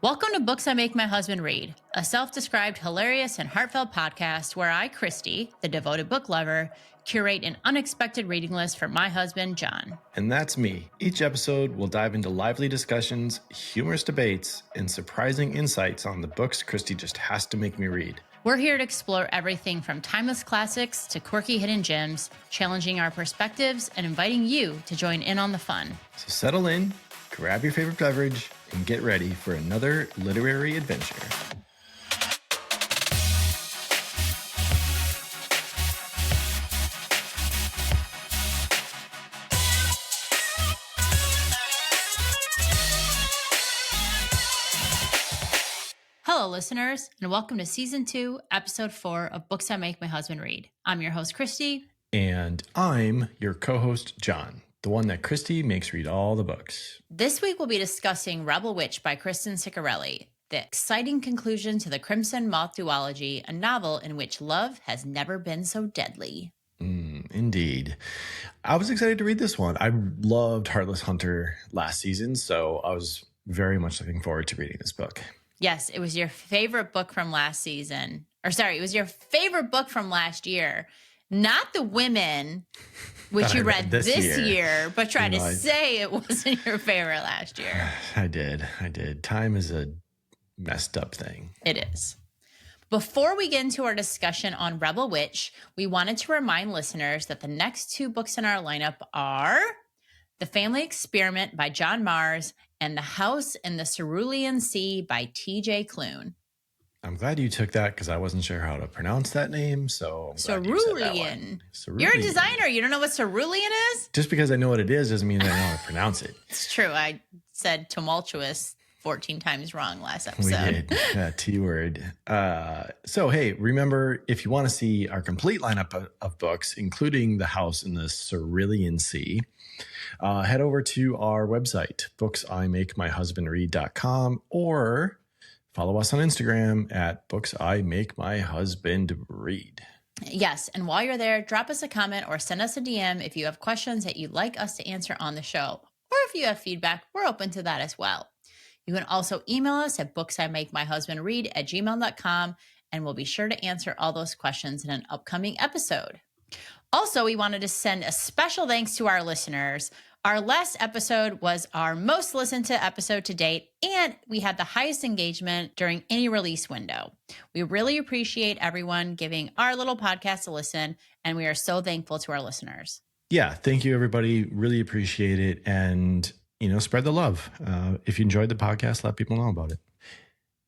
Welcome to Books I Make My Husband Read, a self-described hilarious and heartfelt podcast where I, Kristy, the devoted book lover, curate an unexpected reading list for my husband, John. And that's me. Each episode will dive into lively discussions, humorous debates, and surprising insights on the books Kristy just has to make me read. We're here to explore everything from timeless classics to quirky hidden gems, challenging our perspectives and inviting you to join in on the fun. So settle in, grab your favorite beverage, and get ready for another literary adventure. Hello, listeners, and welcome to Season 2, Episode 4 of Books I Make My Husband Read. I'm your host, Kristy. And I'm your co-host, John, the one that Kristy makes read all the books. This week we'll be discussing Rebel Witch by Kristen Ciccarelli, the exciting conclusion to the Crimson Moth duology, a novel in which love has never been so deadly. Indeed. I was excited to read this one. I loved Heartless Hunter last season, so I was very much looking forward to reading this book. Yes, it was your favorite book from last season. It was your favorite book from last year. Not The Women, which you read this year, but tried to say it wasn't your favorite last year. I did. Time is a messed up thing. It is. Before we get into our discussion on Rebel Witch, we wanted to remind listeners that the next two books in our lineup are The Family Experiment by John Marrs and The House in the Cerulean Sea by T.J. Klune. I'm glad you took that because I wasn't sure how to pronounce that name. So Cerulean. You're a designer. You don't know what cerulean is? Just because I know what it is doesn't mean I know how to pronounce it. It's true. I said tumultuous 14 times wrong last episode. We did. That T word. So, hey, remember, if you want to see our complete lineup of books, including The House in the Cerulean Sea, head over to our website, booksIMakeMyHusbandRead.com, or follow us on Instagram at booksIMakeMyHusbandRead. Yes, and while you're there, drop us a comment or send us a DM if you have questions that you'd like us to answer on the show. Or if you have feedback, we're open to that as well. You can also email us at booksIMakeMyHusbandRead@gmail.com, and we'll be sure to answer all those questions in an upcoming episode. Also, we wanted to send a special thanks to our listeners. Our last episode was our most listened to episode to date, and we had the highest engagement during any release window. We really appreciate everyone giving our little podcast a listen, and we are so thankful to our listeners. Yeah, thank you, everybody. Really appreciate it. And, spread the love. If you enjoyed the podcast, let people know about it.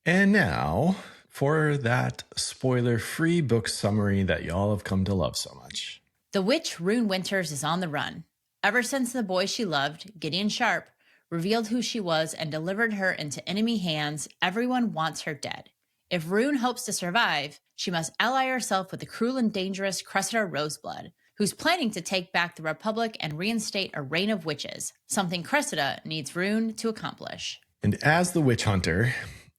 And now for that spoiler-free book summary that y'all have come to love so much. The witch Rune Winters is on the run. Ever since the boy she loved, Gideon Sharp, revealed who she was and delivered her into enemy hands, everyone wants her dead. If Rune hopes to survive, she must ally herself with the cruel and dangerous Cressida Roseblood, who's planning to take back the Republic and reinstate a reign of witches, something Cressida needs Rune to accomplish. And as the witch hunter,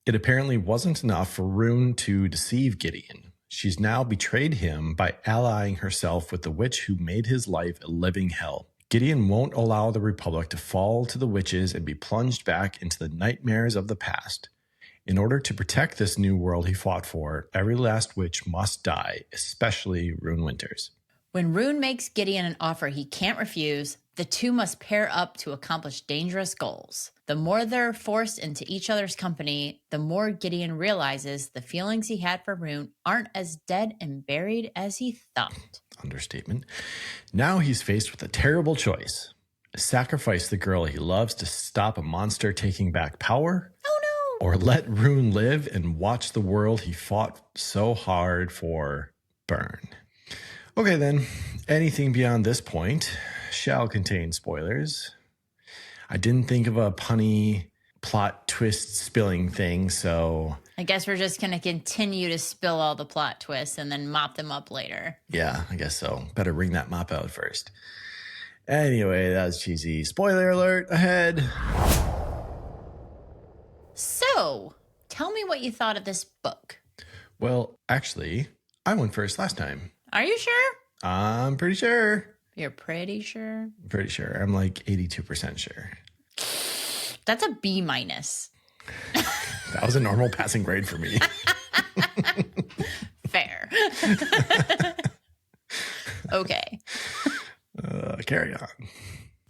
it apparently wasn't enough for Rune to deceive Gideon. She's now betrayed him by allying herself with the witch who made his life a living hell. Gideon won't allow the Republic to fall to the witches and be plunged back into the nightmares of the past. In order to protect this new world he fought for, every last witch must die, especially Rune Winters. When Rune makes Gideon an offer he can't refuse, the two must pair up to accomplish dangerous goals. The more they're forced into each other's company, the more Gideon realizes the feelings he had for Rune aren't as dead and buried as he thought. Understatement. Now he's faced with a terrible choice. Sacrifice the girl he loves to stop a monster taking back power? Oh no! Or let Rune live and watch the world he fought so hard for burn. Okay then, anything beyond this point shall contain spoilers. I didn't think of a punny plot twist spilling thing, so I guess we're just going to continue to spill all the plot twists and then mop them up later. Yeah, I guess so. Better wring that mop out first. Anyway, that was cheesy. Spoiler alert ahead. So, tell me what you thought of this book. Well, actually, I went first last time. Are you sure? I'm pretty sure. You're pretty sure? Pretty sure. I'm like 82% sure. That's a B minus. That was a normal passing grade for me. Fair. Okay. Carry on.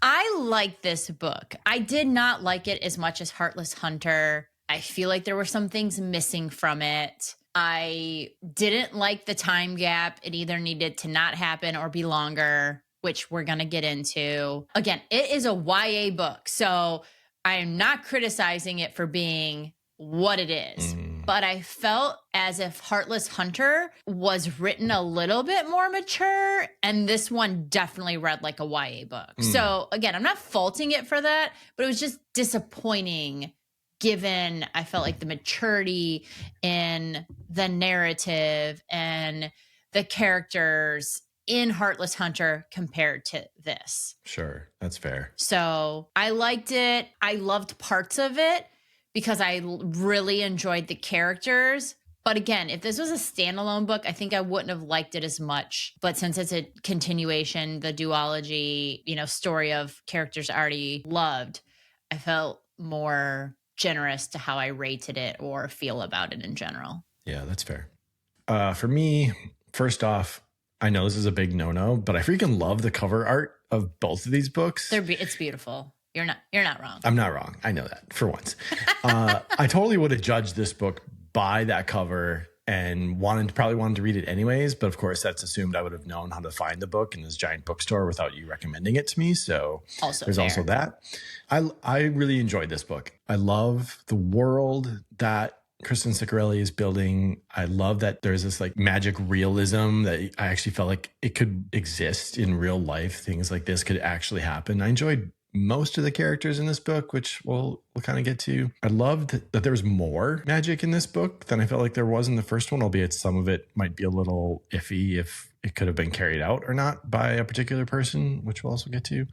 I like this book. I did not like it as much as Heartless Hunter. I feel like there were some things missing from it. I didn't like the time gap. It either needed to not happen or be longer, which we're going to get into. Again, it is a YA book, so I am not criticizing it for being what it is. But I felt as if Heartless Hunter was written a little bit more mature, and this one definitely read like a YA book. So again, I'm not faulting it for that, but it was just disappointing given I felt like the maturity in the narrative and the characters in Heartless Hunter compared to this. Sure, that's fair. So I liked it. I loved parts of it because I really enjoyed the characters. But again, if this was a standalone book, I think I wouldn't have liked it as much. But since it's a continuation, the duology, story of characters I already loved, I felt more generous to how I rated it or feel about it in general. Yeah, that's fair. For me, first off, I know this is a big no-no, but I freaking love the cover art of both of these books. It's beautiful. You're not wrong. I'm not wrong. I know that for once. I totally would have judged this book by that cover and probably wanted to read it anyways. But of course, that's assumed I would have known how to find the book in this giant bookstore without you recommending it to me. So there's also that. I really enjoyed this book. I love the world that Kristen Ciccarelli is building. I love that there's this like magic realism that I actually felt like it could exist in real life. Things like this could actually happen. I enjoyed most of the characters in this book, which we'll kind of get to. I loved that there was more magic in this book than I felt like there was in the first one, albeit some of it might be a little iffy if it could have been carried out or not by a particular person, which we'll also get to.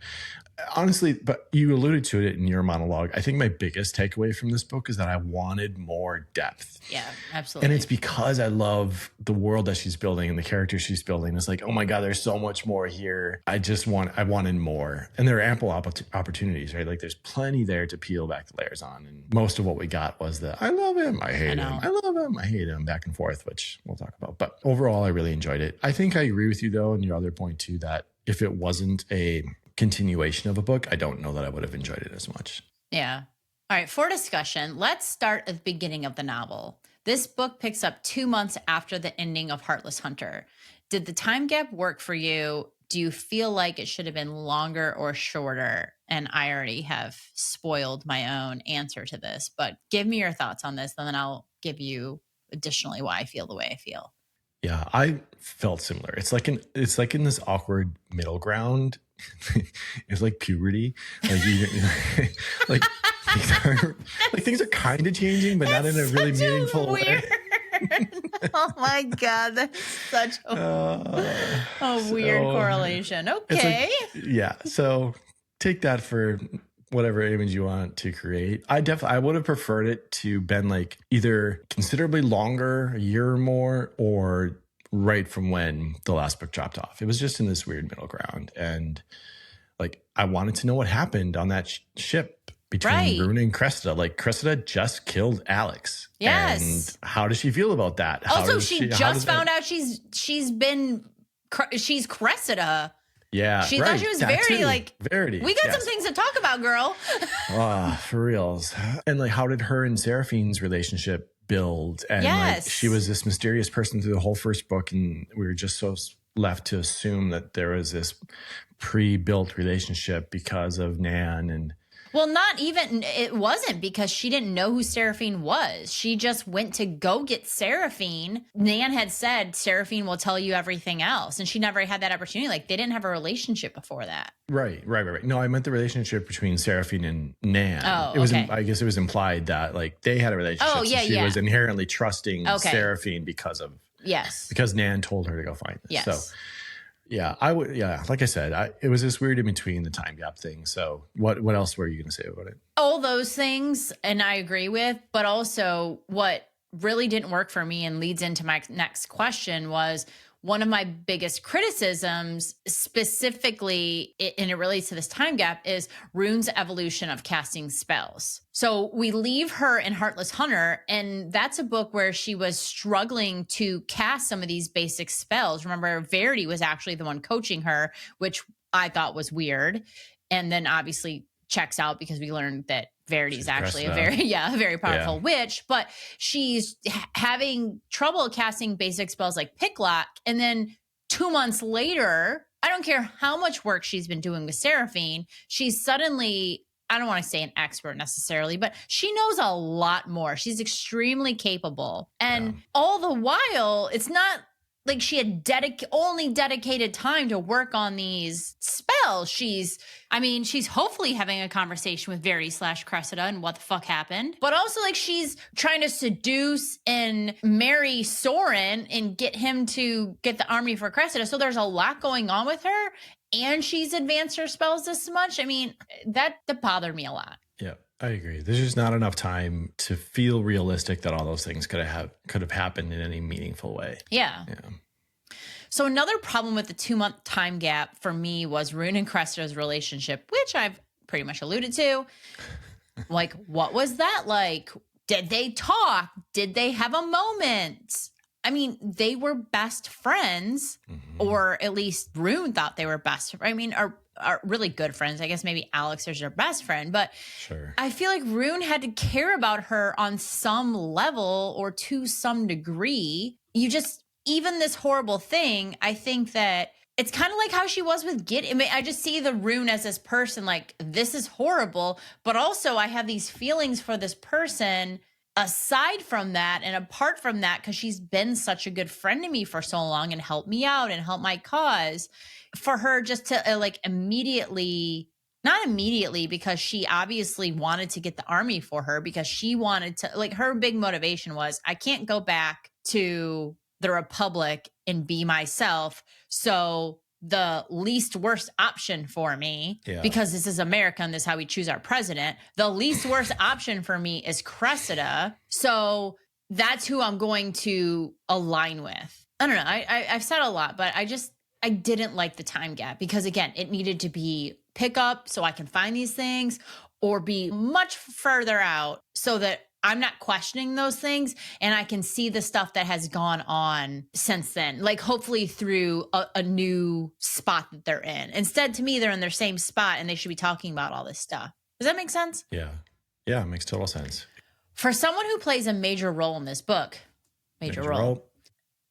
Honestly, but you alluded to it in your monologue. I think my biggest takeaway from this book is that I wanted more depth. Yeah, absolutely. And it's because I love the world that she's building and the characters she's building. It's like, oh my God, there's so much more here. I wanted more. And there are ample opportunities, right? Like there's plenty there to peel back the layers on. And most of what we got was I love him, I hate him, I love him, I hate him, back and forth, which we'll talk about. But overall, I really enjoyed it. I think I agree with you though, and your other point too, that if it wasn't a continuation of a book, I don't know that I would have enjoyed it as much. Yeah. All right. For discussion, let's start at the beginning of the novel. This book picks up 2 months after the ending of Heartless Hunter. Did the time gap work for you? Do you feel like it should have been longer or shorter? And I already have spoiled my own answer to this, but give me your thoughts on this, and then I'll give you additionally why I feel the way I feel. Yeah, I felt similar. It's like in this awkward middle ground. It's like puberty. Like things are kind of changing, but not in a really meaningful way. Oh my God, that's such a weird correlation. Okay. Yeah. So take that for whatever image you want to create. I would have preferred it to been like either considerably longer, a year or more, or right from when the last book dropped off. It was just in this weird middle ground. And like, I wanted to know what happened on that ship between Rune and Cressida. Like, Cressida just killed Alex. Yes. And how does she feel about that? Also, she just found out she's Cressida. Yeah. She thought she was Verity. We got some things to talk about, girl. For reals. And like, how did her and Seraphine's relationship build? And like, she was this mysterious person through the whole first book, and we were just so left to assume that there was this pre-built relationship because of Nan. And well, not even, it wasn't, because she didn't know who Seraphine was. She just went to go get Seraphine. Nan had said, Seraphine will tell you everything else. And she never had that opportunity. Like, they didn't have a relationship before that. Right. No, I meant the relationship between Seraphine and Nan. Oh, it was, okay. I guess it was implied that like they had a relationship. Oh, yeah, so she was inherently trusting Seraphine because Nan told her to go find this. Yes. So yeah, like I said, it was this weird in between the time gap thing. So what else were you going to say about it? All those things, and I agree with, but also what really didn't work for me and leads into my next question was, one of my biggest criticisms, specifically, and it relates to this time gap, is Rune's evolution of casting spells. So we leave her in Heartless Hunter, and that's a book where she was struggling to cast some of these basic spells. Remember, Verity was actually the one coaching her, which I thought was weird. And then obviously checks out because we learned that Verity is actually a very powerful witch, but she's having trouble casting basic spells like Picklock. And then 2 months later, I don't care how much work she's been doing with Seraphine, she's suddenly, I don't want to say an expert necessarily, but she knows a lot more. She's extremely capable. And all the while, it's not like she had only dedicated time to work on these spells. She's hopefully having a conversation with Verity/Cressida and what the fuck happened. But also, like, she's trying to seduce and marry Soren and get him to get the army for Cressida. So there's a lot going on with her. And she's advanced her spells this much. I mean, that bothered me a lot. Yeah, I agree. There's just not enough time to feel realistic that all those things could have happened in any meaningful way. Yeah. So another problem with the 2-month time gap for me was Rune and Cressida's relationship, which I've pretty much alluded to. Like, what was that like? Did they talk? Did they have a moment? I mean, they were best friends, or at least Rune thought they were best. I mean, are really good friends. I guess maybe Alex is her best friend, but sure. I feel like Rune had to care about her on some level or to some degree. Even this horrible thing, I think that it's kind of like how she was with Gideon. I mean, I just see the Rune as this person, like, this is horrible, but also I have these feelings for this person aside from that and apart from that, because she's been such a good friend to me for so long and helped me out and helped my cause. For her just to not immediately, because she obviously wanted to get the army for her, because she wanted to, like, her big motivation was, I can't go back to the Republic and be myself. So the least worst option for me, because this is America and this is how we choose our president, the least worst option for me is Cressida. So that's who I'm going to align with. I don't know. I've said a lot, but I didn't like the time gap because, again, it needed to be pick up so I can find these things, or be much further out so that I'm not questioning those things and I can see the stuff that has gone on since then, like hopefully through a new spot that they're in. Instead, to me, they're in their same spot and they should be talking about all this stuff. Does that make sense? Yeah. Yeah, it makes total sense. For someone who plays a major role in this book, major role,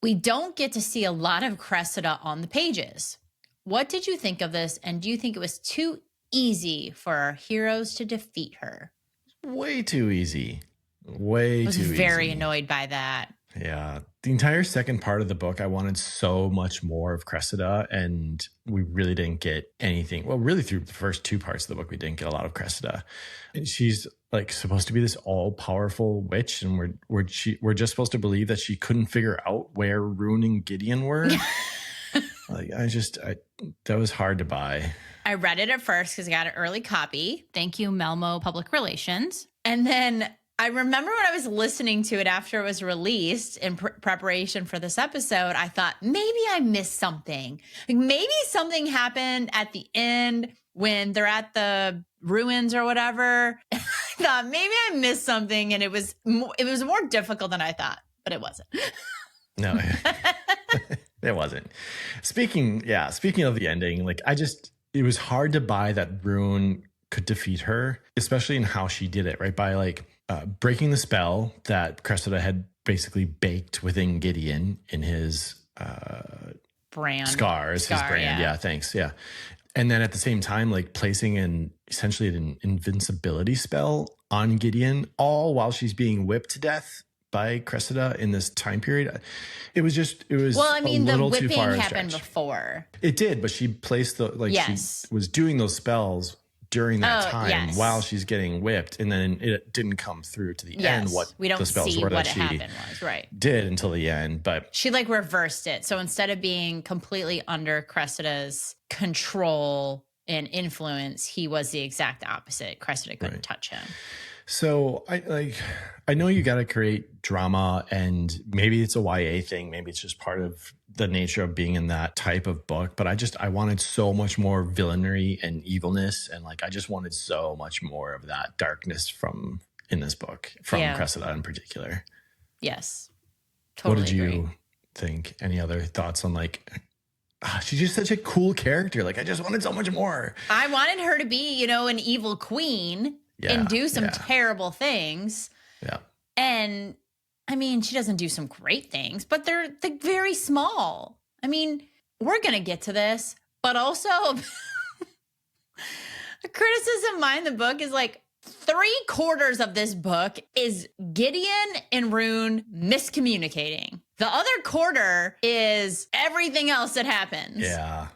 we don't get to see a lot of Cressida on the pages. What did you think of this? And do you think it was too easy for our heroes to defeat her? Way too easy. Way too easy. I was very annoyed by that. Yeah. The entire second part of the book, I wanted so much more of Cressida, and we really didn't get anything. Well, really through the first 2 parts of the book, we didn't get a lot of Cressida. She's like supposed to be this all-powerful witch, and we're just supposed to believe that she couldn't figure out where Rune and Gideon were. That was hard to buy. I read it at first because I got an early copy. Thank you, Melmo Public Relations. And then I remember when I was listening to it after it was released in preparation for this episode, I thought, maybe I missed something. Like, maybe something happened at the end when they're at the ruins or whatever. I thought maybe I missed something, and it was more difficult than I thought, but it wasn't. No, it wasn't. Speaking of the ending, like, it was hard to buy that Rune could defeat her, especially in how she did it, right? By like breaking the spell that Cressida had basically baked within Gideon in his brand. His brand. Yeah, thanks. Yeah. And then at the same time, like placing essentially an invincibility spell on Gideon, all while she's being whipped to death by Cressida in this time period. It was well, I mean, a little the too whipping far happened before. It did, but she placed she was doing those spells during that time while she's getting whipped, and then it didn't come through to the end what we don't the spells see were what that she happened was, right. did until the end. But she like reversed it. So instead of being completely under Cressida's control and influence, he was the exact opposite. Cressida couldn't touch him. So I know you got to create drama, and maybe it's a YA thing. Maybe it's just part of the nature of being in that type of book. But I wanted so much more villainy and evilness. And like, I just wanted so much more of that darkness in this book from Cressida in particular. Yes. Totally. What did you think? Any other thoughts on she's just such a cool character. Like, I just wanted so much more. I wanted her to be, an evil queen and do some terrible things. Yeah. And I mean, she doesn't do some great things, but they're very small. I mean, we're going to get to this, but also a criticism of mine in the book is like 3/4 of this book is Gideon and Rune miscommunicating. The other quarter is everything else that happens. Yeah.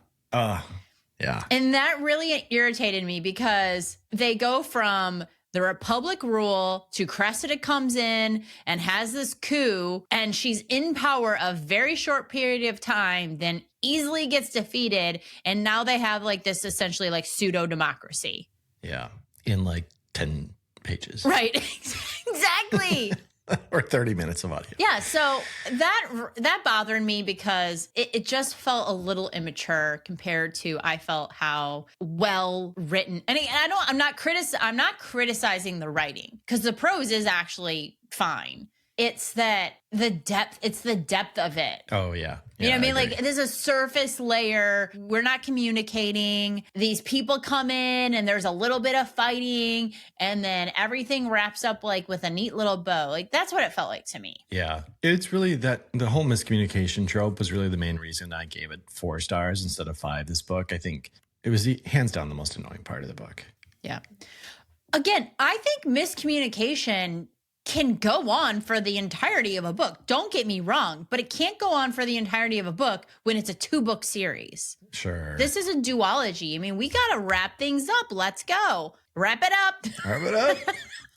Yeah. And that really irritated me because they go from the Republic rule to Cressida comes in and has this coup, and she's in power a very short period of time, then easily gets defeated. And now they have like this essentially like pseudo democracy. Yeah. In like 10 pages. Right. Exactly. Or 30 minutes of audio. Yeah, so that bothered me because it just felt a little immature compared to I felt how well written. And I'm not criticizing the writing because the prose is actually fine. It's the depth of it. Oh, yeah. You know what I mean? Like, there's a surface layer. We're not communicating. These people come in and there's a little bit of fighting and then everything wraps up like with a neat little bow. Like, that's what it felt like to me. Yeah. It's really that the whole miscommunication trope was really the main reason I gave it 4 stars instead of 5 this book. I think it was hands down the most annoying part of the book. Yeah. Again, I think miscommunication can go on for the entirety of a book. Don't get me wrong, but it can't go on for the entirety of a book when it's a 2-book series. Sure. This is a duology. I mean, we got to wrap things up. Let's go. Wrap it up. Wrap it up.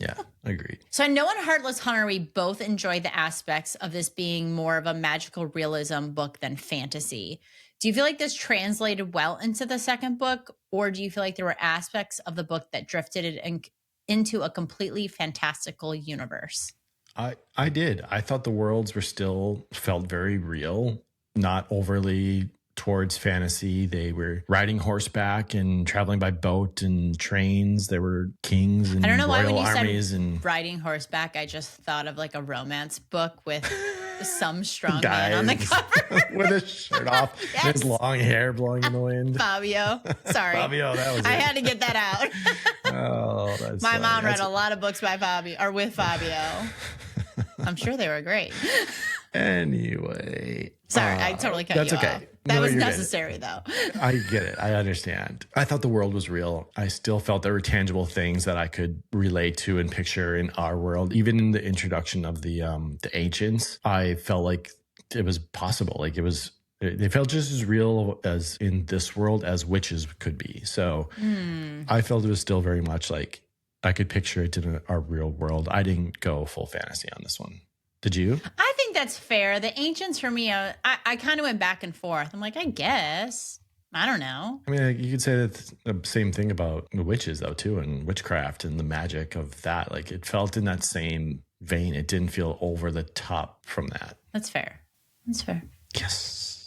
Yeah, agreed. So I know in Heartless Hunter, we both enjoyed the aspects of this being more of a magical realism book than fantasy. Do you feel like this translated well into the second book, or do you feel like there were aspects of the book that drifted it into a completely fantastical universe? I did. I thought the worlds felt very real, not overly towards fantasy. They were riding horseback and traveling by boat and trains. There were kings and I don't know why royal when you armies said and riding horseback, I just thought of like a romance book with some strong man on the cover with his shirt off, yes. and his long hair blowing in the wind. Fabio, sorry, Fabio, that was. I had to get that out. Oh, that's my funny. mom read a lot of books by Fabio or with Fabio. I'm sure they were great. Anyway, sorry, I totally cut you off. That's okay. That was necessary, though. I get it. I understand. I thought the world was real. I still felt there were tangible things that I could relate to and picture in our world. Even in the introduction of the ancients, I felt like it was possible. Like they felt just as real as in this world as witches could be. So I felt it was still very much like I could picture it in our real world. I didn't go full fantasy on this one. Did you? I think that's fair. The ancients for me, I kind of went back and forth. I'm like, I guess. I don't know. I mean, you could say that the same thing about the witches, though, too, and witchcraft and the magic of that. Like, it felt in that same vein. It didn't feel over the top from that. That's fair. That's fair. Yes.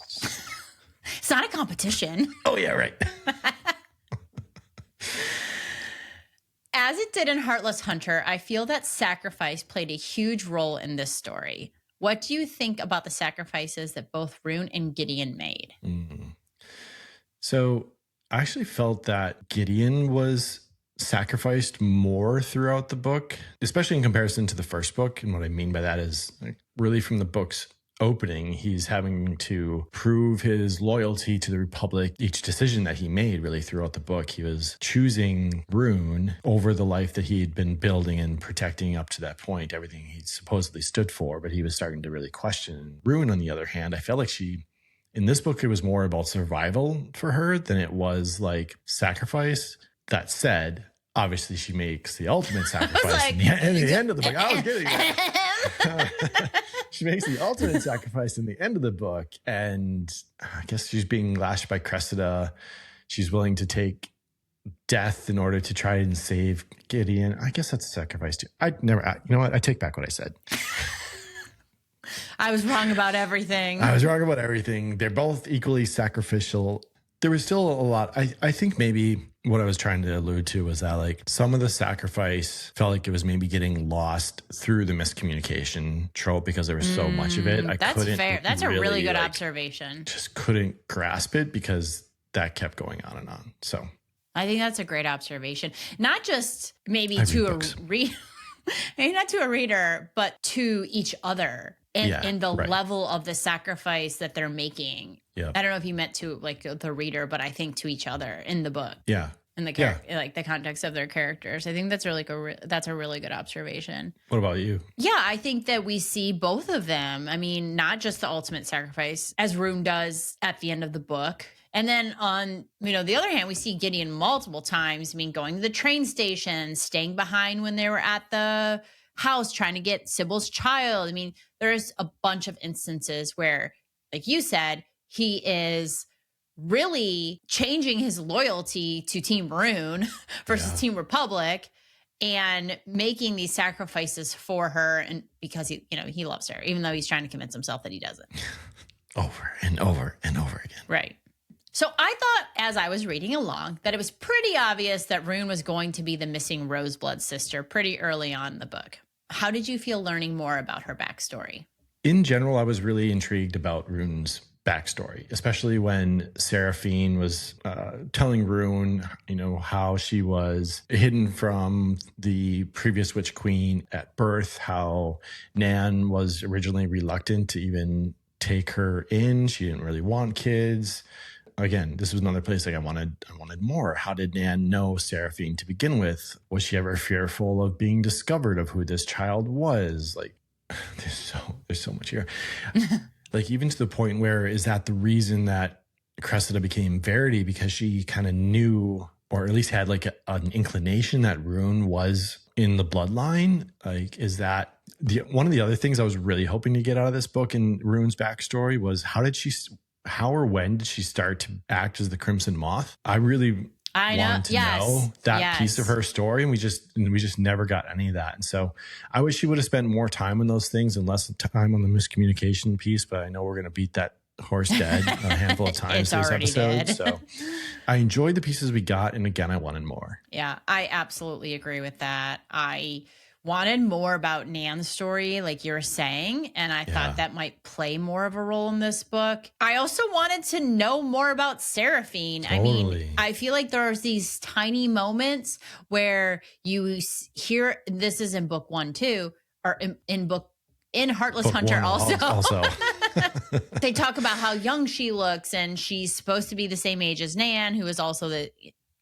It's not a competition. Oh, yeah, right. As it did in Heartless Hunter, I feel that sacrifice played a huge role in this story. What do you think about the sacrifices that both Rune and Gideon made? So I actually felt that Gideon was sacrificed more throughout the book, especially in comparison to the first book. And what I mean by that is really from the book's opening, he's having to prove his loyalty to the Republic. Each decision that he made really throughout the book, he was choosing Rune over the life that he had been building and protecting up to that point, everything he supposedly stood for, but he was starting to really question Rune. On the other hand, I felt like in this book, it was more about survival for her than it was like sacrifice. That said, obviously she makes the ultimate sacrifice like, in the end of the book. I was getting that. She makes the ultimate sacrifice in the end of the book. And I guess she's being lashed by Cressida. She's willing to take death in order to try and save Gideon. I guess that's a sacrifice too. You know what? I take back what I said. I was wrong about everything. They're both equally sacrificial. There was still a lot. I think maybe what I was trying to allude to was that like some of the sacrifice felt like it was maybe getting lost through the miscommunication trope because there was so much of it. That's fair. That's a really good observation. Just couldn't grasp it because that kept going on and on. So I think that's a great observation. Not just maybe to a maybe not to a reader, but to each other. And the level of the sacrifice that they're making. Yeah. I don't know if you meant to like the reader, but I think to each other in the book. Yeah. In the like the context of their characters. I think that's really that's a really good observation. What about you? Yeah, I think that we see both of them. I mean, not just the ultimate sacrifice as Rune does at the end of the book. And then on, the other hand, we see Gideon multiple times. I mean, going to the train station, staying behind when they were at the house trying to get Sybil's child. I mean, there's a bunch of instances where, like you said, he is really changing his loyalty to Team Rune versus Team Republic and making these sacrifices for her. And because he loves her, even though he's trying to convince himself that he doesn't. Over and over and over again. Right. So I thought as I was reading along that it was pretty obvious that Rune was going to be the missing Roseblood sister pretty early on in the book. How did you feel learning more about her backstory? In general, I was really intrigued about Rune's backstory, especially when Seraphine was telling Rune, how she was hidden from the previous Witch Queen at birth, how Nan was originally reluctant to even take her in. She didn't really want kids. Again, this was another place like I wanted more. How did Nan know Seraphine to begin with? Was she ever fearful of being discovered of who this child was? Like, there's so much here. Like, even to the point where is that the reason that Cressida became Verity, because she kind of knew, or at least had like an inclination that Rune was in the bloodline? Like, is that one of the other things I was really hoping to get out of this book and Rune's backstory was how or when did she start to act as the Crimson Moth? I wanted to know that piece of her story, and we just never got any of that. And so I wish she would have spent more time on those things and less time on the miscommunication piece. But I know we're going to beat that horse dead a handful of times this episode. So I enjoyed the pieces we got, and again, I wanted more. Yeah, I absolutely agree with that. I wanted more about Nan's story, like you were saying, and I thought that might play more of a role in this book. I also wanted to know more about Seraphine. Totally. I mean, I feel like there's these tiny moments where you hear, this is in book 1 too, or in Heartless book Hunter also. They talk about how young she looks, and she's supposed to be the same age as Nan, who is also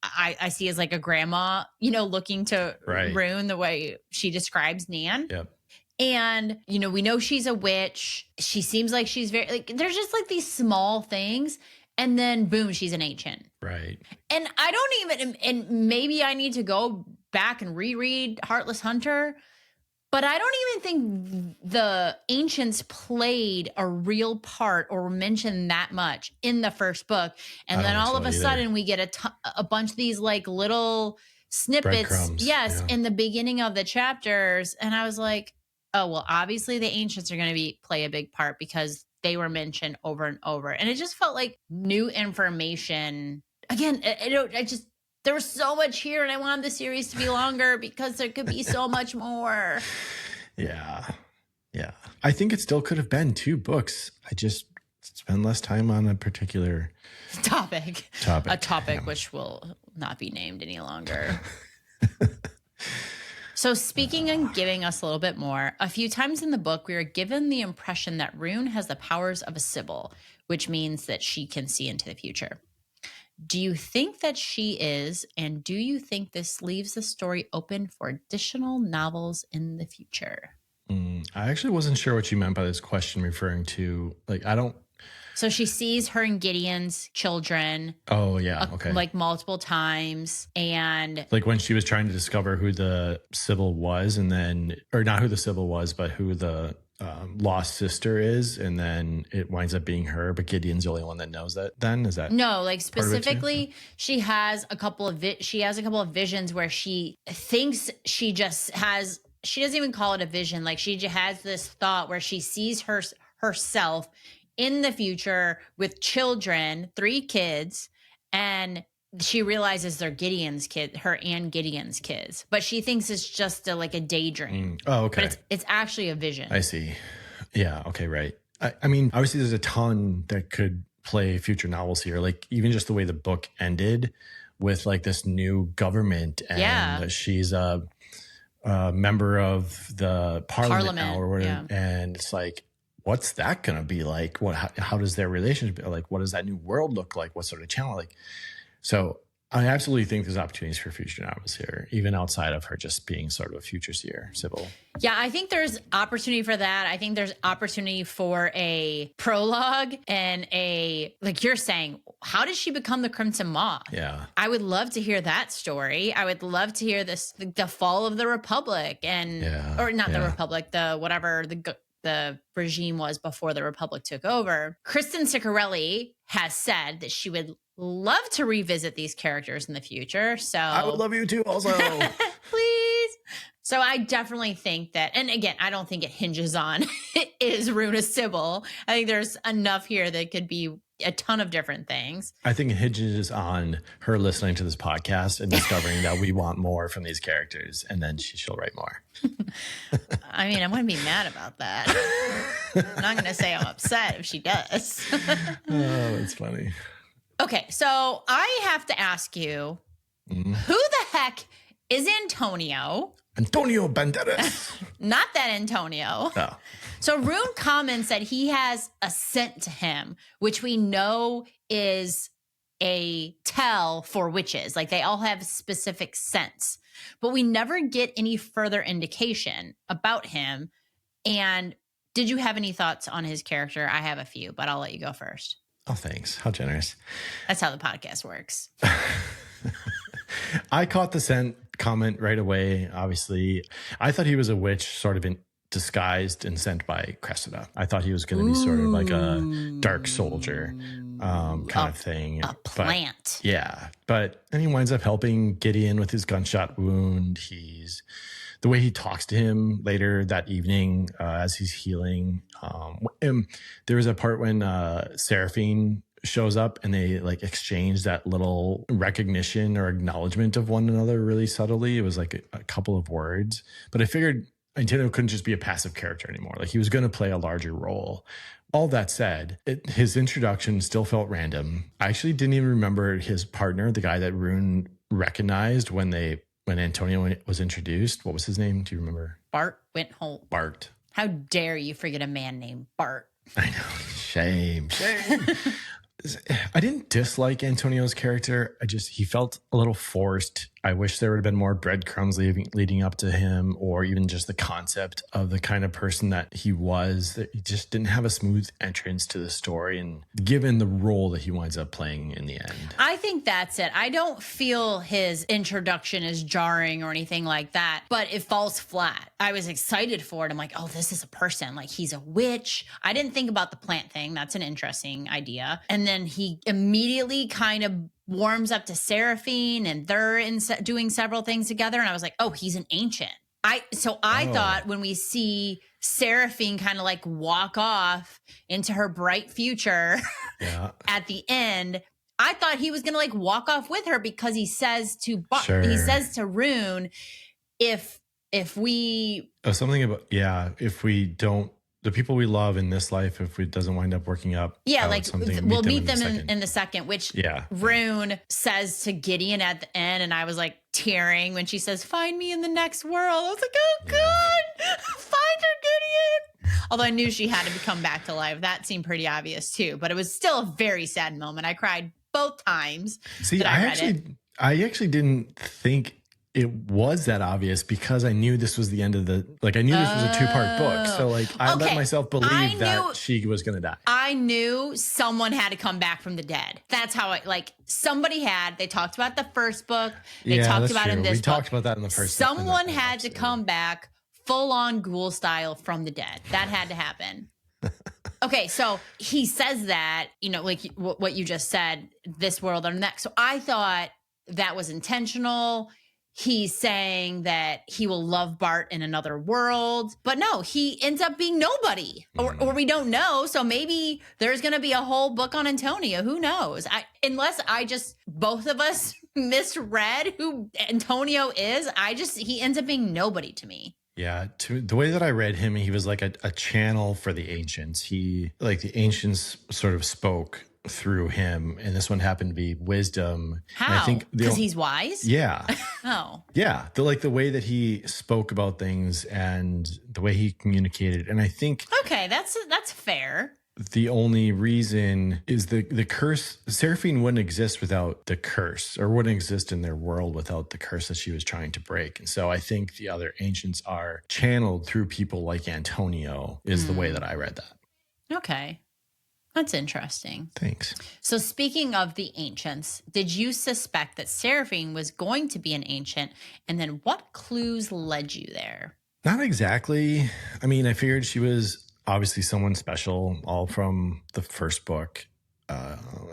I see as like a grandma, looking to Rune the way she describes Nan. Yep. And, we know she's a witch. She seems like she's very, like, there's just like these small things. And then boom, she's an ancient. Right. And I don't even, and maybe I need to go back and reread Heartless Hunter, but I don't even think the ancients played a real part or were mentioned that much in the first book. And then all of a sudden we get a bunch of these like little snippets. Yes. In the beginning of the chapters. And I was like, oh, well, obviously the ancients are going to play a big part because they were mentioned over and over. And it just felt like new information. Again, there was so much here, and I wanted the series to be longer because there could be so much more. Yeah. I think it still could have been 2 books. I just spend less time on a particular topic. Which will not be named any longer. So speaking and giving us a little bit more, a few times in the book, we are given the impression that Rune has the powers of a Sybil, which means that she can see into the future. Do you think that she is, and do you think this leaves the story open for additional novels in the future? I actually wasn't sure what you meant by this question referring to, like, I don't So she sees her and Gideon's children Oh, yeah. Okay. like multiple times. And like when she was trying to discover who the Sybil was, and then, or not who the Sybil was, but who the lost sister is. And then it winds up being her, but Gideon's the only one that knows that then. Is that? no, like specifically, she has a couple of visions where she thinks she just has, she doesn't even call it a vision. Like she just has this thought where she sees herself in the future with children, 3 kids, and she realizes they're Gideon's kid, her and Gideon's kids, but she thinks it's just like a daydream. Oh, okay. But it's actually a vision. I see. Yeah. Okay. Right. I mean, obviously there's a ton that could play future novels here. Like even just the way the book ended with like this new government, and she's a member of the parliament now or whatever. Yeah. And it's like, what's that going to be like? How does their relationship, like, what does that new world look like? What sort of channel? Like, so I absolutely think there's opportunities for future novels here, even outside of her just being sort of a future seer, Sybil. Yeah, I think there's opportunity for that. I think there's opportunity for a prologue and like you're saying, how did she become the Crimson Maw? Yeah. I would love to hear that story. I would love to hear the fall of the Republic or not the Republic, the regime was before the Republic took over. Kristen Ciccarelli has said that she would love to revisit these characters in the future. So I would love you too also. Please. So I definitely think that, and again, I don't think it hinges on is Rune a Sybil. I think there's enough here that could be a ton of different things. I think it hinges on her listening to this podcast and discovering that we want more from these characters, and then she'll write more. I mean, I wouldn't be mad about that. I'm not going to say I'm upset if she does. Oh, that's funny. Okay, so I have to ask you, who the heck is Antonio? Antonio Banderas. Not that Antonio. Oh. So Rune comments that he has a scent to him, which we know is a tell for witches. Like they all have specific scents, but we never get any further indication about him. And did you have any thoughts on his character? I have a few, but I'll let you go first. Oh, thanks. How generous. That's how the podcast works. I caught the scent comment right away. Obviously, I thought he was a witch sort of disguised and sent by Cressida. I thought he was going to be sort of like a dark soldier kind of thing. A plant. But then he winds up helping Gideon with his gunshot wound. The way he talks to him later that evening as he's healing. There was a part when Seraphine shows up and they like exchange that little recognition or acknowledgement of one another really subtly. It was like a couple of words, but I figured Antonio couldn't just be a passive character anymore. Like he was going to play a larger role. All that said, his introduction still felt random. I actually didn't even remember his partner, the guy that Rune recognized when Antonio was introduced. What was his name? Do you remember? Bart Wintholt. Bart. How dare you forget a man named Bart? I know. Shame. I didn't dislike Antonio's character. He felt a little forced. I wish there would have been more breadcrumbs leading up to him, or even just the concept of the kind of person that he was. That he just didn't have a smooth entrance to the story, and given the role that he winds up playing in the end. I think that's it. I don't feel his introduction is jarring or anything like that, but it falls flat. I was excited for it. I'm like, oh, this is a person. Like he's a witch. I didn't think about the plant thing. That's an interesting idea. And then he immediately kind of warms up to Seraphine, and they're doing several things together. And I was like, oh, he's an ancient. I thought when we see Seraphine kind of like walk off into her bright future at the end, I thought he was going to like walk off with her, because he says to Rune, if we don't, the people we love in this life, if it doesn't wind up working up. Yeah, like we'll meet them in the second, which Rune says to Gideon at the end. And I was like tearing when she says, find me in the next world. I was like, oh God, find her, Gideon. Although I knew she had to come back to life. That seemed pretty obvious too, but it was still a very sad moment. I cried both times. See, I actually didn't think it was that obvious because I knew this was the end of the, like, I knew this was a 2-part book. So, like, I let myself believe that she was going to die. I knew someone had to come back from the dead. That's how they talked about the first book. They talked about in this book. We talked about that in the first book. Someone had to come back full on ghoul style from the dead. That had to happen. Okay, so he says that, like what you just said, this world or next. So I thought that was intentional. He's saying that he will love Bart in another world. But no, he ends up being nobody. Or we don't know. So maybe there's going to be a whole book on Antonio. Who knows? Unless both of us misread who Antonio is. He ends up being nobody to me. Yeah, the way that I read him, he was like a channel for the ancients. The ancients sort of spoke through him, and this one happened to be wisdom. How? Because he's wise? Yeah. Oh. Yeah, the way that he spoke about things and the way he communicated. And I think... Okay, that's fair. The only reason is the curse. Seraphine wouldn't exist without the curse, or wouldn't exist in their world without the curse that she was trying to break. And so I think the other ancients are channeled through people like Antonio is the way that I read that. Okay. That's interesting. Thanks. So speaking of the ancients, did you suspect that Seraphine was going to be an ancient? And then what clues led you there? Not exactly. I mean, I figured she was obviously someone special, all from the first book.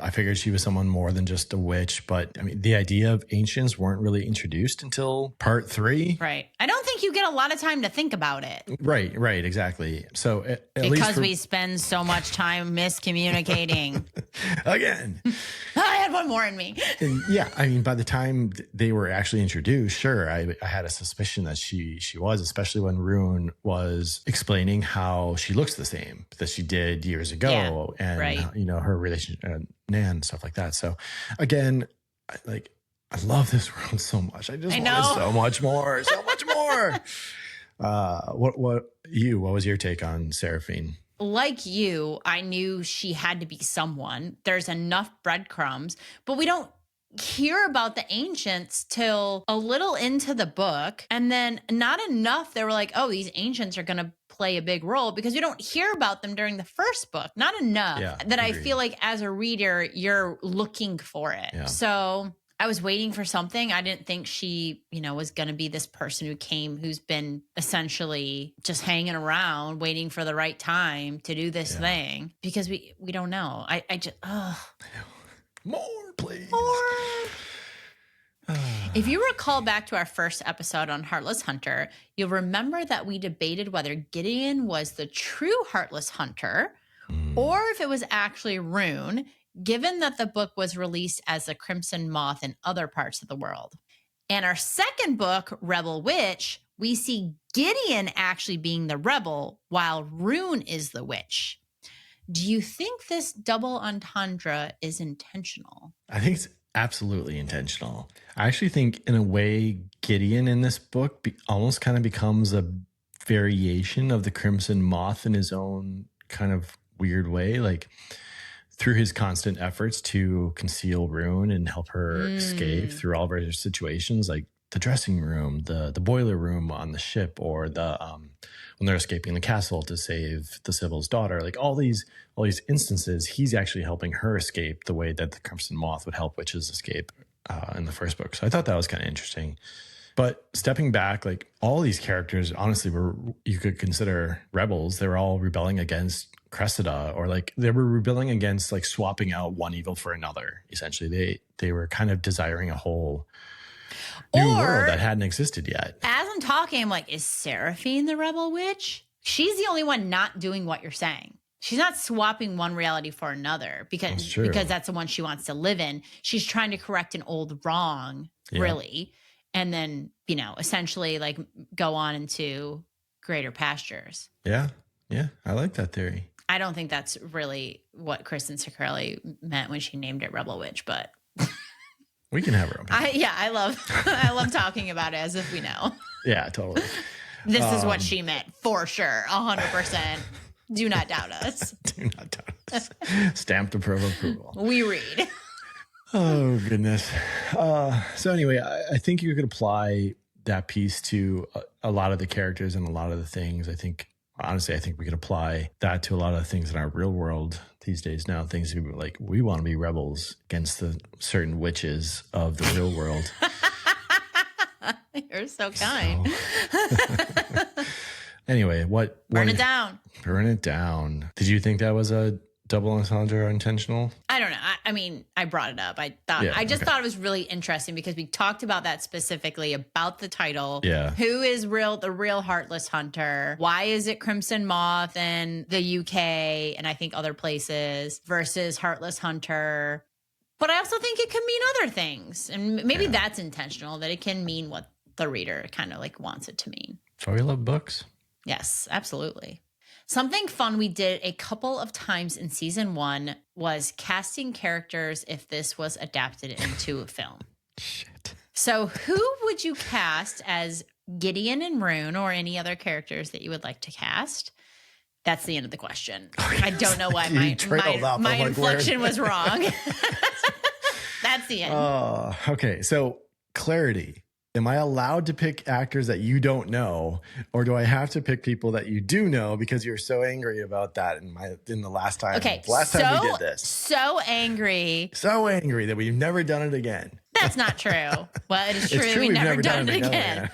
I figured she was someone more than just a witch, but I mean, the idea of ancients weren't really introduced until part 3. Right. I don't think you get a lot of time to think about it. Right, exactly. So because we spend so much time miscommunicating. Again. I had one more in me. And yeah, I mean, by the time they were actually introduced, sure, I had a suspicion that she was, especially when Rune was explaining how she looks the same that she did years ago, and her relationship Nan, stuff like that. So again, I love this world so much. I just wanted so much more. What was your take on Seraphine? Like you, I knew she had to be someone. There's enough breadcrumbs, but we don't hear about the ancients till a little into the book, and then not enough. They were like, oh, these ancients are going to play a big role, because we don't hear about them during the first book. Not enough that I feel like as a reader, you're looking for it. Yeah. So I was waiting for something. I didn't think she, was going to be this person who's been essentially just hanging around waiting for the right time to do this thing, because we don't know. I just, More, please. More. If you recall back to our first episode on Heartless Hunter, you'll remember that we debated whether Gideon was the true Heartless Hunter or if it was actually Rune, given that the book was released as the Crimson Moth in other parts of the world. And our second book, Rebel Witch, we see Gideon actually being the rebel while Rune is the witch. Do you think this double entendre is intentional? I think it's absolutely intentional. I actually think, in a way, Gideon in this book almost kind of becomes a variation of the Crimson Moth in his own kind of weird way, like through his constant efforts to conceal Rune and help her escape through all of her situations, like the dressing room, the boiler room on the ship, or the when they're escaping the castle to save the Sybil's daughter. Like all these instances, he's actually helping her escape the way that the Crimson Moth would help witches escape in the first book. So I thought that was kind of interesting. But stepping back, like all these characters, honestly, you could consider rebels. They were all rebelling against Cressida, or like they were rebelling against like swapping out one evil for another. Essentially, they were kind of desiring a whole new world that hadn't existed yet. As I'm talking, I'm like, is Seraphine the rebel witch? She's the only one not doing what you're saying. She's not swapping one reality for another because that's the one she wants to live in. She's trying to correct an old wrong, really. And then, essentially like go on into greater pastures. Yeah. Yeah. I like that theory. I don't think that's really what Kristen Ciccarelli meant when she named it Rebel Witch, but we can have her own. I love talking about it as if we know. Yeah, totally. This is what she meant for sure. 100%. Do not doubt us. Do not doubt us. Stamped approval. We read. Oh, goodness. So anyway, I think you could apply that piece to a lot of the characters and a lot of the things. Honestly, I think we could apply that to a lot of the things in our real world these days now. Things like we want to be rebels against the certain witches of the real world. You're so kind. Anyway, Burn it down. Burn it down. Did you think that was a double entendre or intentional? I don't know. I mean, I brought it up. I just thought it was really interesting because we talked about that specifically about the title. Yeah. Who is the real Heartless Hunter? Why is it Crimson Moth in the UK and I think other places versus Heartless Hunter? But I also think it could mean other things. And maybe that's intentional, that it can mean what the reader kind of like wants it to mean. So we love books. Yes, absolutely. Something fun we did a couple of times in season 1 was casting characters if this was adapted into a film. Shit. So who would you cast as Gideon and Rune, or any other characters that you would like to cast? That's the end of the question. I don't know why my inflection was wrong. That's the end. Okay, so clarity. Am I allowed to pick actors that you don't know, or do I have to pick people that you do know because you're so angry about that in the last time? Okay, time we did this. So angry that we've never done it again. That's not true. Well, it is true that we've never done it again.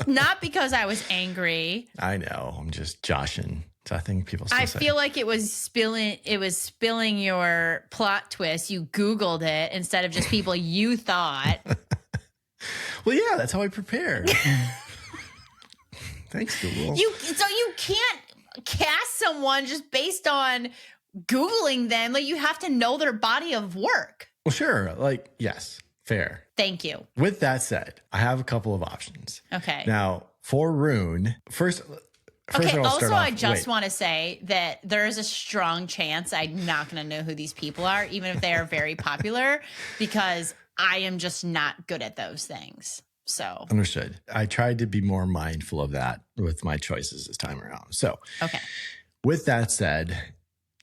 Not because I was angry. I know. I'm just joshing. So I think people still say. Feel like it was spilling your plot twist. You Googled it instead of just people you thought. Well, yeah, that's how I prepared. Thanks, Google. So you can't cast someone just based on Googling them. Like, you have to know their body of work. Well, sure. Like, yes, fair. Thank you. With that said, I have a couple of options. Okay. Now, for Rune, first okay. I'll Also, start I just want to say that there is a strong chance I'm not going to know who these people are, even if they are very popular, because I am just not good at those things. So understood. I tried to be more mindful of that with my choices this time around. So, okay. With that said,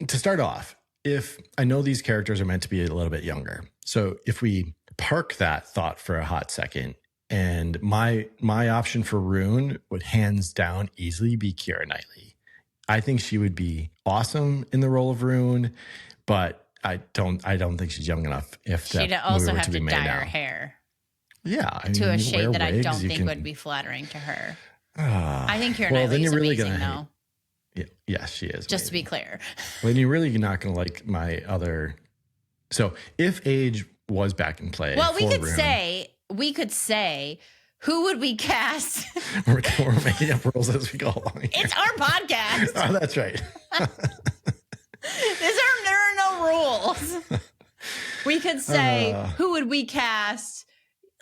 to start off, if I know these characters are meant to be a little bit younger, so if we park that thought for a hot second, and my option for Rune would hands down easily be Keira Knightley. I think she would be awesome in the role of Rune, but I don't think she's young enough. If she'd also have to dye her hair, to a shade that I don't think would be flattering to her. I think Keira Knightley is amazing, though. Yes, she is. Just to be clear, well, you're really not going to like my other. So if age was back in play, well, we could say. Who would we cast? We're making up rules as we go along. Here. It's our podcast. Oh, that's right. There are no rules. We could say, who would we cast?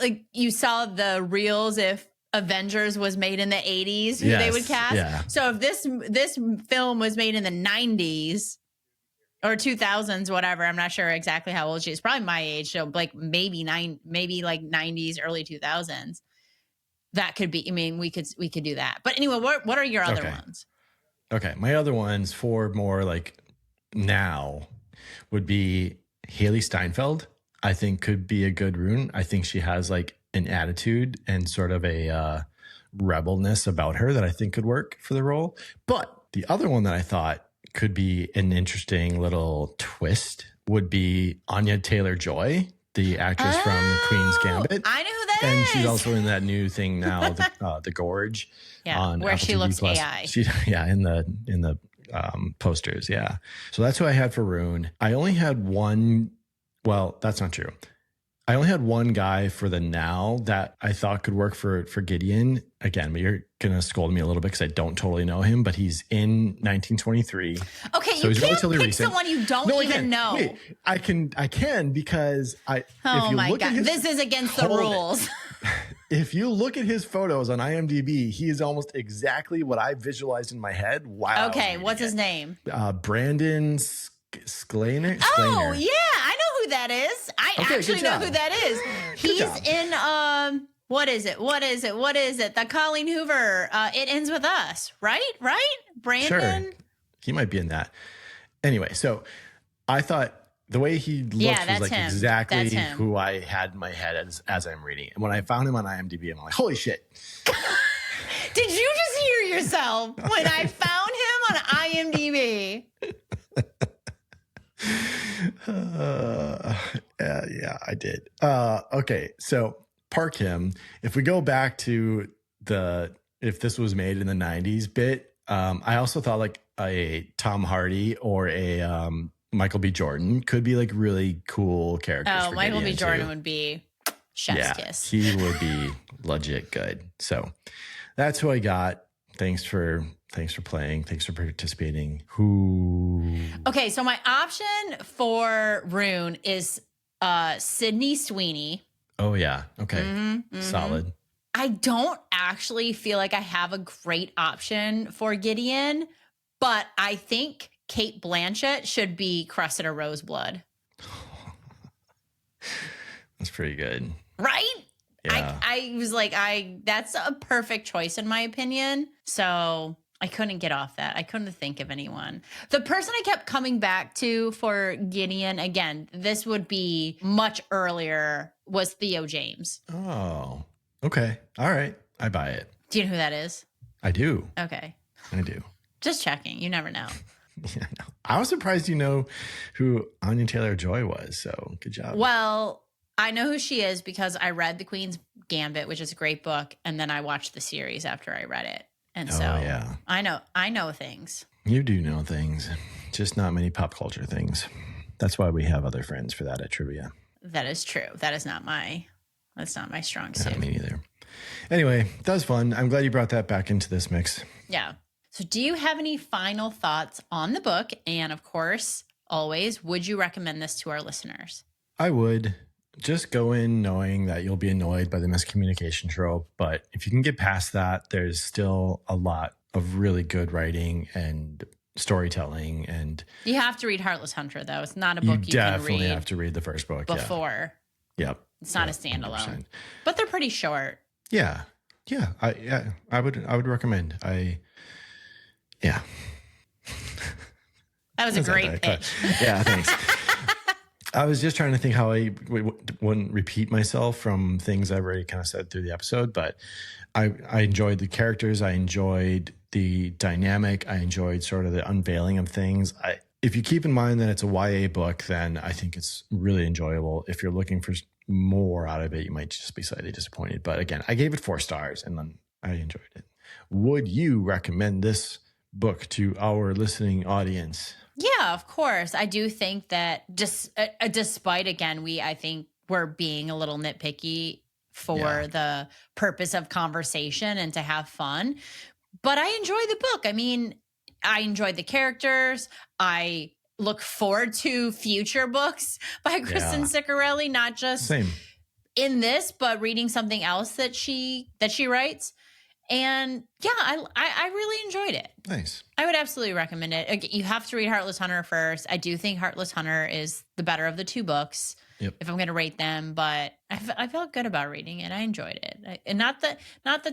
Like, you saw the reels if Avengers was made in the 80s, who they would cast. Yeah. So if this film was made in the 90s or 2000s, whatever, I'm not sure exactly how old she is. Probably my age, so like maybe like 90s, early 2000s. That could be. I mean, we could do that. But anyway, what are your other ones? Okay, my other ones for more like now would be Haley Steinfeld. I think could be a good Rune. I think she has like an attitude and sort of a rebelness about her that I think could work for the role. But the other one that I thought could be an interesting little twist would be Anya Taylor-Joy, the actress from Queen's Gambit. I know who that and is. she's also in that new thing now, the Gorge. Yeah, on where Apple she TV looks Plus. AI. In the posters. Yeah. So that's who I had for Rune. I only had one. Well, that's not true. I only had one guy for the now that I thought could work for Gideon. Again, but you're going to scold me a little bit because I don't totally know him, but he's in 1923. Okay, so you can't pick someone you don't even know. Wait, I can because Oh my God. This is against the rules. If you look at his photos on IMDb, he is almost exactly what I visualized in my head. Wow. Okay, what's his name? Brandon Sklaner. Oh, yeah, I know who that is. I actually know who that is. He's in what is it? The Colleen Hoover. It Ends With Us, right? Brandon. Sure. He might be in that. Anyway, so I thought The way he looked was that's like him. exactly That's him. who I had in my head as I'm reading it. And when I found him on IMDb, I'm like, holy shit. Did you just hear yourself when I found him on IMDb? Yeah, I did. Okay, so park him. If we go back to if this was made in the 90s bit, I also thought like a Tom Hardy or a Michael B. Jordan could be like really cool characters. Oh, Michael B. Jordan too. would be chef's kiss. He would be legit good. So that's who I got. Thanks for playing. Thanks for participating. Okay, so my option for Rune is Sydney Sweeney. Oh yeah. Okay. Solid. I don't actually feel like I have a great option for Gideon, but I think Kate Blanchett should be Cressida Roseblood. That's pretty good. Right? Yeah. I was like, that's a perfect choice in my opinion. So I couldn't get off that. I couldn't think of anyone. The person I kept coming back to for Gideon, again, this would be much earlier, was Theo James. Oh, okay. All right. I buy it. Do you know who that is? I do. Okay. I do. Just checking. You never know. Yeah, I know. I was surprised you know who Anya Taylor-Joy was. So good job. Well, I know who she is because I read The Queen's Gambit, which is a great book, and then I watched the series after I read it. And so yeah. I know things. You do know things, just not many pop culture things. That's why we have other friends for that at trivia. That is true. That's not my strong suit. Yeah, me neither. Anyway, that was fun. I'm glad you brought that back into this mix. Yeah. So do you have any final thoughts on the book? And of course, always, would you recommend this to our listeners? I would. Just go in knowing that you'll be annoyed by the miscommunication trope. But if you can get past that, there's still a lot of really good writing and storytelling. And you have to read Heartless Hunter, though. It's not a book you can read. You definitely have to read the first book before. Yeah. Yep. It's not a standalone. 100%. But they're pretty short. Yeah. Yeah. I would recommend. Yeah. That was a great pitch. Yeah, thanks. I was just trying to think how I wouldn't repeat myself from things I've already kind of said through the episode, but I enjoyed the characters. I enjoyed the dynamic. I enjoyed sort of the unveiling of things. If you keep in mind that it's a YA book, then I think it's really enjoyable. If you're looking for more out of it, you might just be slightly disappointed. But again, I gave it 4 stars and then I enjoyed it. Would you recommend this book to our listening audience? Yeah, of course. I do think that just despite, again, I think we're being a little nitpicky for the purpose of conversation and to have fun. But I enjoy the book. I mean, I enjoyed the characters. I look forward to future books by Kristen Ciccarelli, not just in this, but reading something else that she writes. And yeah, I really enjoyed it. Nice. I would absolutely recommend it. You have to read Heartless Hunter first. I do think Heartless Hunter is the better of the 2 books. Yep. If I'm going to rate them, but I felt good about reading it. I enjoyed it. And not the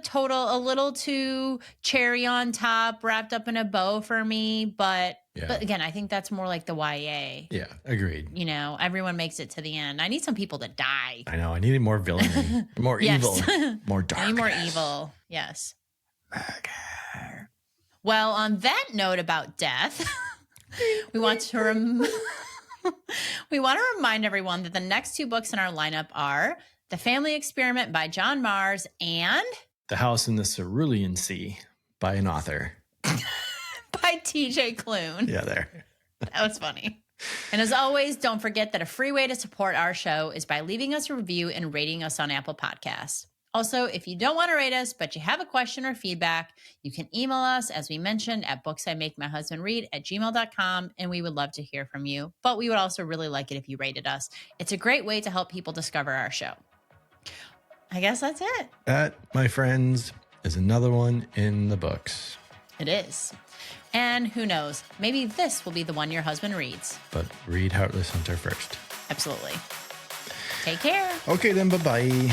total, a little too cherry on top, wrapped up in a bow for me. But again, I think that's more like the YA. Yeah, agreed. You know, everyone makes it to the end. I need some people to die. I know. I needed more villainy, more evil, more dark. I need more evil. Yes. Murder. Well, on that note about death, we want to remind everyone that the next 2 books in our lineup are The Family Experiment by John Mars and The House in the Cerulean Sea by an author. by TJ Klune. Yeah, there. That was funny. And as always, don't forget that a free way to support our show is by leaving us a review and rating us on Apple Podcasts. Also, if you don't want to rate us, but you have a question or feedback, you can email us, as we mentioned, at booksimakemyhusbandread@gmail.com, and we would love to hear from you. But we would also really like it if you rated us. It's a great way to help people discover our show. I guess that's it. That, my friends, is another one in the books. It is. And who knows, maybe this will be the one your husband reads. But read Heartless Hunter first. Absolutely. Take care. Okay, then, bye-bye.